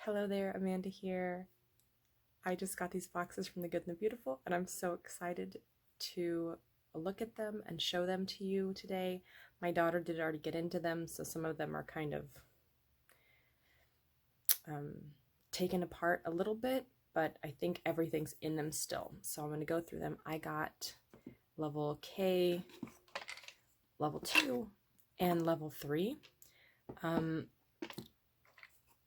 Hello there, Amanda here. I just got these boxes from The Good and the Beautiful, and I'm so excited to look at them and show them to you today. My daughter did already get into them, so some of them are kind of taken apart a little bit, but I think everything's in them still. So I'm going to go through them. I got level K, level 2, and level 3.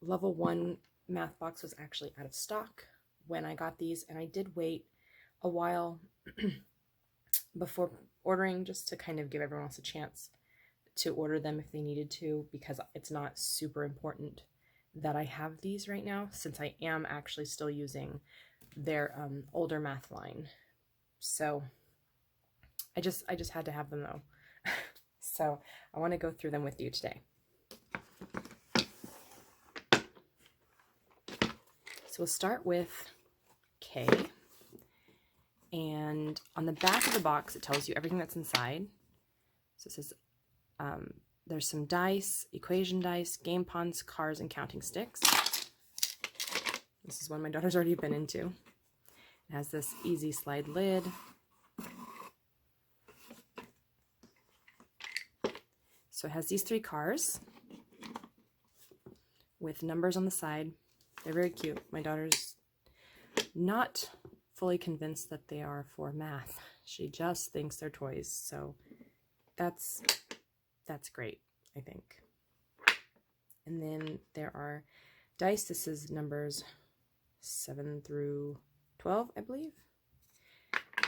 Level 1 math box was actually out of stock when I got these, and I did wait a while before ordering just to kind of give everyone else a chance to order them if they needed to, because it's not super important that I have these right now, since I am actually still using their older math line. So I just had to have them though. So I want to go through them with you today. So we'll start with K, and on the back of the box it tells you everything that's inside. So it says there's some dice, equation dice, game pawns, cars, and counting sticks. This is one my daughter's already been into. It has this easy slide lid. So it has these 3 cars with numbers on the side. They're very cute. My daughter's not fully convinced that they are for math. She just thinks they're toys. So that's great, I think. And then there are dice. This is numbers 7 through 12, I believe.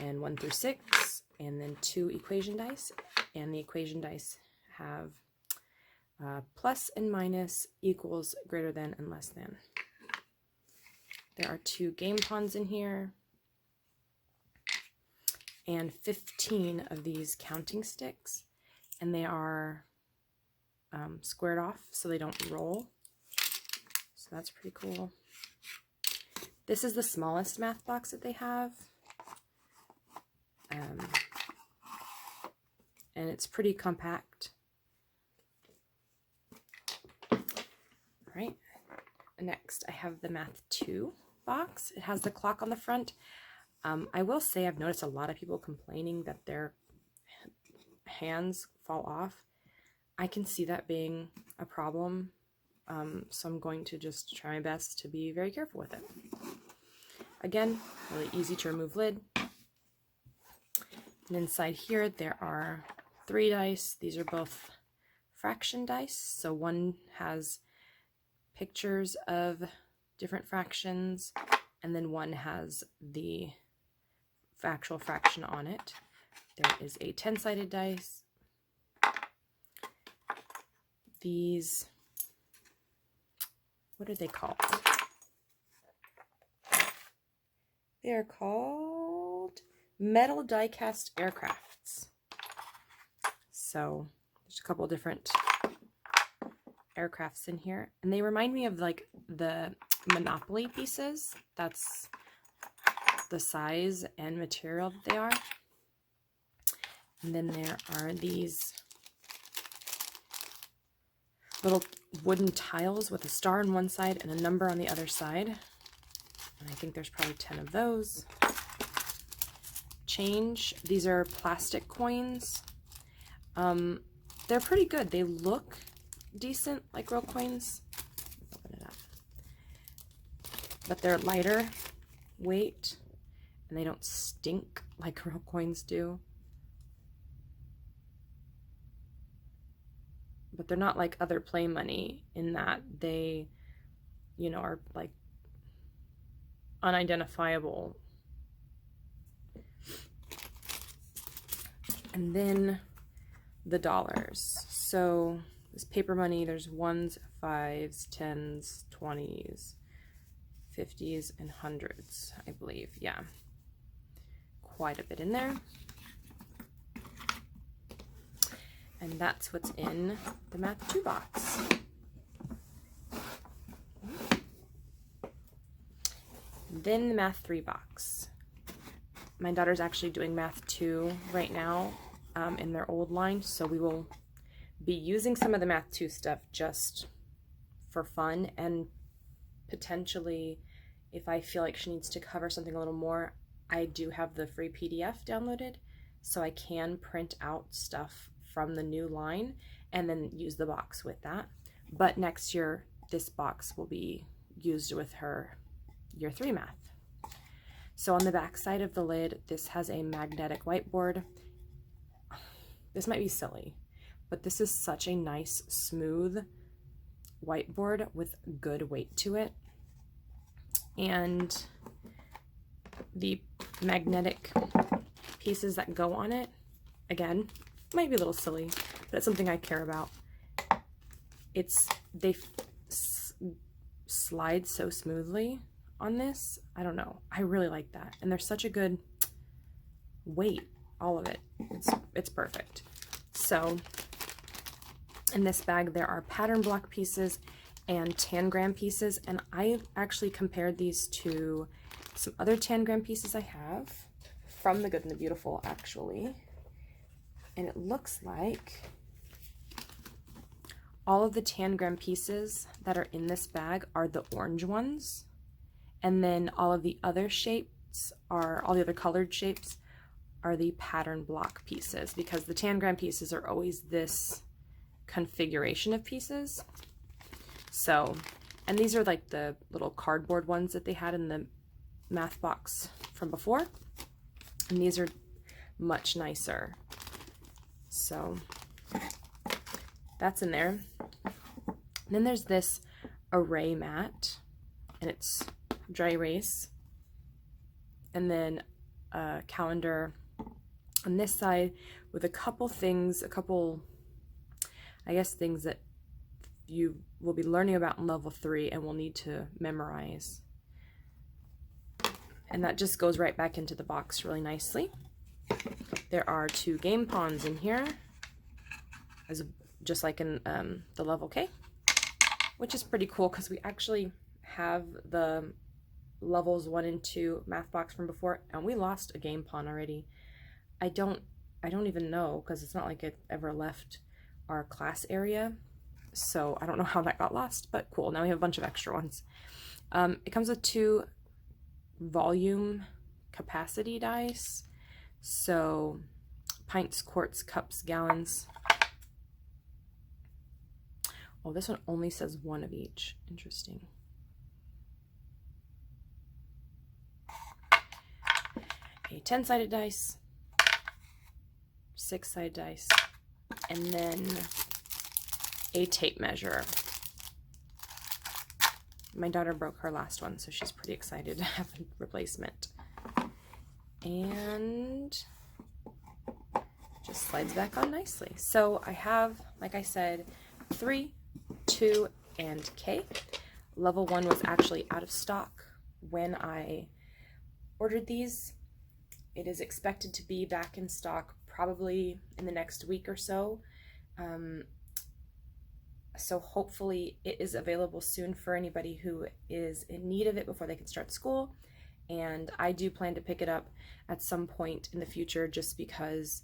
And 1 through 6. And then 2 equation dice. And the equation dice have plus and minus, equals, greater than, and less than. There are 2 game pawns in here, and 15 of these counting sticks, and they are squared off so they don't roll. So that's pretty cool. This is the smallest math box that they have, and it's pretty compact. All right. Next, I have the Math 2 box. It has the clock on the front. I will say I've noticed a lot of people complaining that their hands fall off. I can see that being a problem, so I'm going to just try my best to be very careful with it. Again, really easy to remove lid. And inside here there are 3 dice. These are both fraction dice, so one has pictures of different fractions, and then one has the actual fraction on it. There is a 10-sided dice. These, what are they called? They are called metal die-cast aircrafts. So there's a couple different aircrafts in here, and they remind me of like the Monopoly pieces. That's the size and material that they are. And then there are these little wooden tiles with a star on one side and a number on the other side, and I think there's probably 10 of those. Change. These are plastic coins. They're pretty good. They look decent like real coins. Open it up. But they're lighter weight, and they don't stink like real coins do. But they're not like other play money in that they, you know, are like unidentifiable. And then the dollars. So this paper money, there's 1s, 5s, 10s, 20s, 50s, and 100s, I believe. Yeah, quite a bit in there. And that's what's in the Math 2 box. Then the Math 3 box. My daughter's actually doing Math 2 right now in their old line, so we will be using some of the Math 2 stuff just for fun and potentially, if I feel like she needs to cover something a little more, I do have the free PDF downloaded, so I can print out stuff from the new line and then use the box with that. But next year, this box will be used with her year 3 math. So on the back side of the lid, this has a magnetic whiteboard. This might be silly, but this is such a nice, smooth whiteboard with good weight to it. And the magnetic pieces that go on it, again, might be a little silly, but it's something I care about. They slide so smoothly on this. I don't know. I really like that. And there's such a good weight, all of it. It's perfect. So in this bag, there are pattern block pieces and tangram pieces. And I actually compared these to some other tangram pieces I have from The Good and the Beautiful, actually. And it looks like all of the tangram pieces that are in this bag are the orange ones. And then all of the other shapes are, all the other colored shapes are the pattern block pieces, because the tangram pieces are always this configuration of pieces. So, and these are like the little cardboard ones that they had in the math box from before. And these are much nicer. So that's in there. And then there's this array mat, and it's dry erase, and then a calendar on this side with a couple things, I guess things that you will be learning about in level 3 and will need to memorize. And that just goes right back into the box really nicely. There are 2 game pawns in here, just like in the level K, which is pretty cool because we actually have the levels 1 and 2 math box from before, and we lost a game pawn already. I don't even know, because it's not like it ever left our class area, so I don't know how that got lost, but cool. Now we have a bunch of extra ones. It comes with 2 volume capacity dice, so pints, quarts, cups, gallons. Oh, this one only says 1 of each. Interesting. A 10-sided dice, 6-sided dice, and then a tape measure. My daughter broke her last one, so she's pretty excited to have a replacement. And just slides back on nicely. So I have, like I said, 3, 2, and K. Level 1 was actually out of stock when I ordered these. It is expected to be back in stock probably in the next week or so. So hopefully it is available soon for anybody who is in need of it before they can start school. And I do plan to pick it up at some point in the future, just because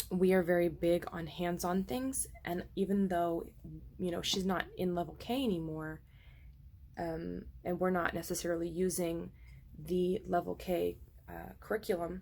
we are very big on hands-on things. And even though, you know, she's not in level K anymore, and we're not necessarily using the level K curriculum,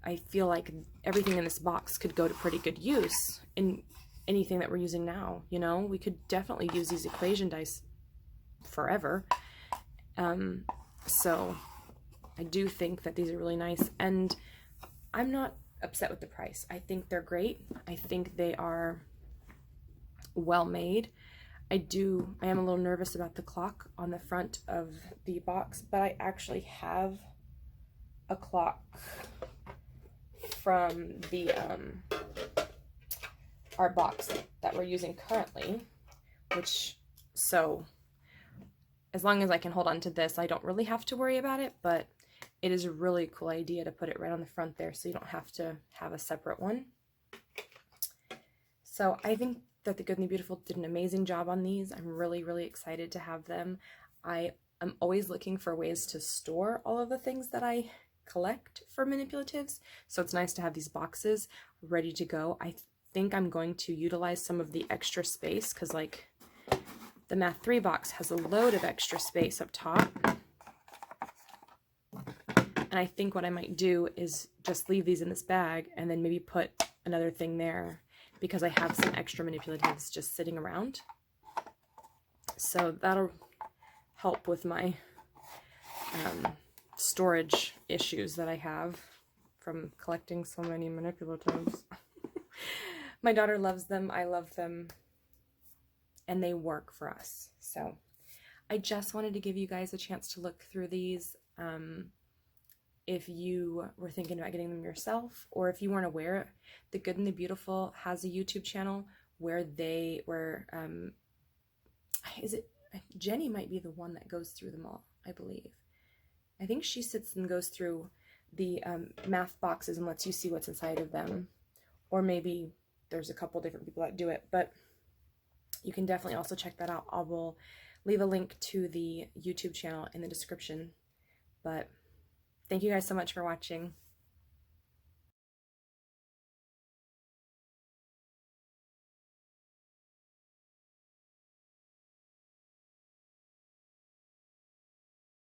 I feel like everything in this box could go to pretty good use in anything that we're using now. You know, we could definitely use these equation dice forever. So I do think that these are really nice, and I'm not upset with the price. I think they're great. I think they are well made. I am a little nervous about the clock on the front of the box, but I actually have a clock from the our box that we're using currently, so as long as I can hold on to this, I don't really have to worry about it, but it is a really cool idea to put it right on the front there so you don't have to have a separate one. So I think that The Good and the Beautiful did an amazing job on these. I'm really, really excited to have them. I am always looking for ways to store all of the things that I collect for manipulatives, so it's nice to have these boxes ready to go. I think I'm going to utilize some of the extra space, because like The Math 3 box has a load of extra space up top. And I think what I might do is just leave these in this bag and then maybe put another thing there, because I have some extra manipulatives just sitting around. So that'll help with my storage issues that I have from collecting so many manipulatives. My daughter loves them, I love them, and they work for us. So I just wanted to give you guys a chance to look through these. If you were thinking about getting them yourself, or if you weren't aware, The Good and the Beautiful has a YouTube channel where Jenny might be the one that goes through them all, I believe. I think she sits and goes through the math boxes and lets you see what's inside of them. Or maybe there's a couple different people that do it, but you can definitely also check that out. I will leave a link to the YouTube channel in the description. But thank you guys so much for watching.